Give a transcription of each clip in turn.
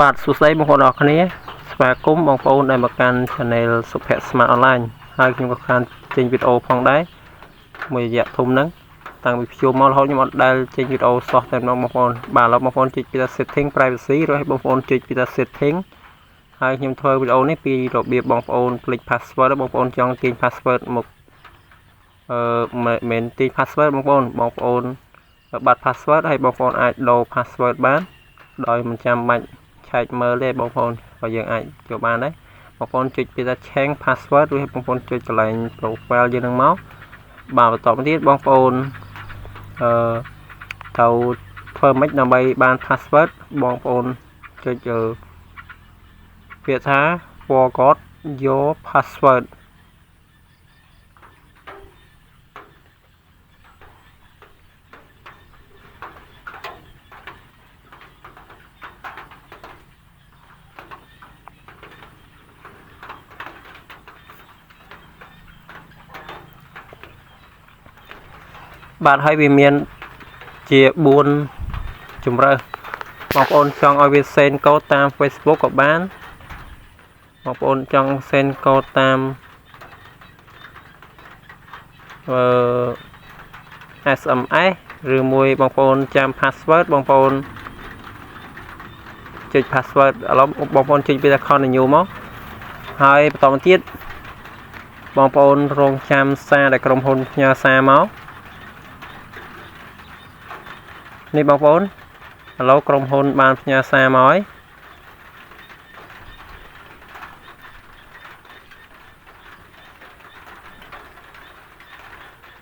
បាទសួស្តីបងប្អូនអរគ្នាស្វាគមន៍បងប្អូនដែលមកកាន់ Channel សុភ័ក្រ Smart Online ហើយខ្ញុំក៏ខានចេញវីដេអូផងដែរមួយរយៈធំហ្នឹងតាំងពីភ្ជួរមករហូតខ្ញុំអត់ដែលចេញវីដេអូសោះតែម្ដងបងប្អូនបាទឥឡូវបងប្អូនចុចពី Setting Privacy រួចឲ្យបងប្អូនចុចពី Setting ហើយខ្ញុំធ្វើវីដេអូនេះពីរបៀបបងប្អូនភ្លេច password បងប្អូនចង់ទាញ password មកមិនទាញ password បងប្អូនបាត់ password ហើយបងប្អូនអាចដូរ password បានដោយមិនចាំបាច់ឆែកមើលទេបងប្អូនក៏យើងអាចចូលបានដែរបងប្អូនចុចពីថា change password ឬបងប្អូនចុចកន្លែង profile យើងនឹងមកបាទបន្តមកទៀតបងប្អូនត្រូវធ្វើម៉េចដើម្បីបាន password បងប្អូនចុចពាក្យថា forgot your passwordបាទហើយវាមានជា4ជំរើសបងប្អូនចង់ឲ្យវា send code តាម Facebook ក៏បានបងប្អូនចង់ send code តាមSMS ឬមួយបងប្អូនចាំ password បងប្អូនចុច password ឥឡូវបងប្អូនចុចពី continue មកហើយបន្តមកទៀតបងប្អូនរងចាំសារដែលក្រុមហ៊ុនផ្ញើសារមកនេះបងប្អូនឥឡូវក្រុមហ៊ុនបានផ្ញើសារមកហើយ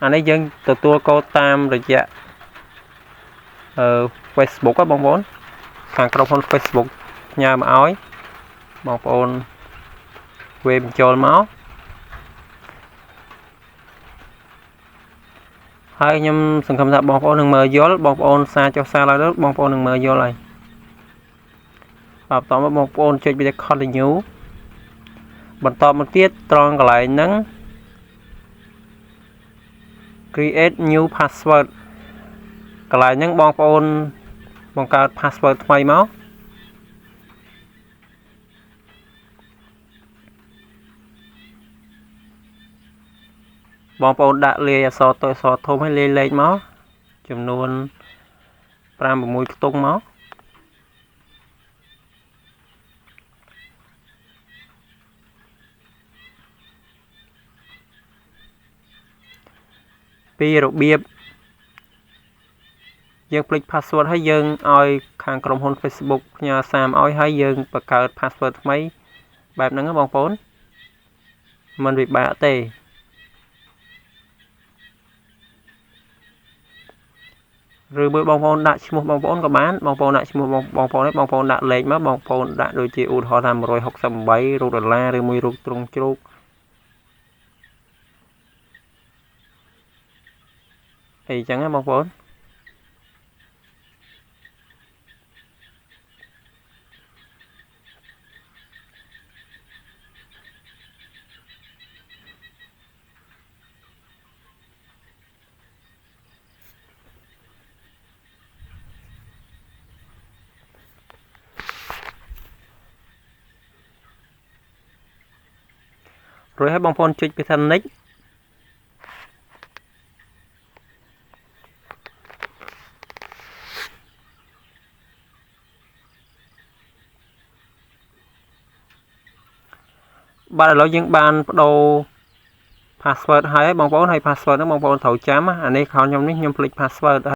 អានេះយើងទទួលកូដតាមរយៈFacebook បងប្អូនខាងក្រុមហ៊ុន Facebook ផ្ញើមកឲ្យបងប្អូនវាបញ្ចូលមកហើយខ្ញុំសង្ឃឹមថាបងប្អូននឹងមើលយល់បងប្អូនសារចុះសារឡើងទៅបងប្អូននឹងមើលយល់ហើយបន្តមកបងប្អូនចុចវា continue បន្តមកទៀតត្រង់កន្លែងហ្នឹង create new password កន្លែងហ្នឹងបងប្អូនបង្កើត password ថ្មីមកបងប្អូនដាក់លាយអក្សរតូចអក្សរធំហើយលាយលេខមកចំនួន5-6ខ្ទង់មកពីរបៀបយើងភ្លេច password ហើយយើងឲ្យខាងក្រុមហ៊ុន Facebook ផ្ញើសារមកឲ្យហើយយើងបង្កើត password ថ្មីបែបហ្នឹងបងប្អូនមិនពិបាកទេឬបើបងប្អូនដាក់ឈ្មោះបងប្អូនក៏បានបងប្អូនដាក់ឈ្មោះបងប្អូននេះបងប្អូនដាក់លេខមកបងប្អូនដាក់ដូចជាឧទាហរណ៍ថា168រូបដុល្លារឬមួយរូបទ្រង់ជ្រូកអីចឹងណាបងប្អូនរួចហើយបងប្អូនចុចពីថា next បាទឥឡូវយើងបានបដូរ password ហើយបងប្អូនហើយ password ហ្នឹងបងប្អូនត្រូវចាំអានេះខោខ្ញុំនេះខ្ញុំភ្លេច password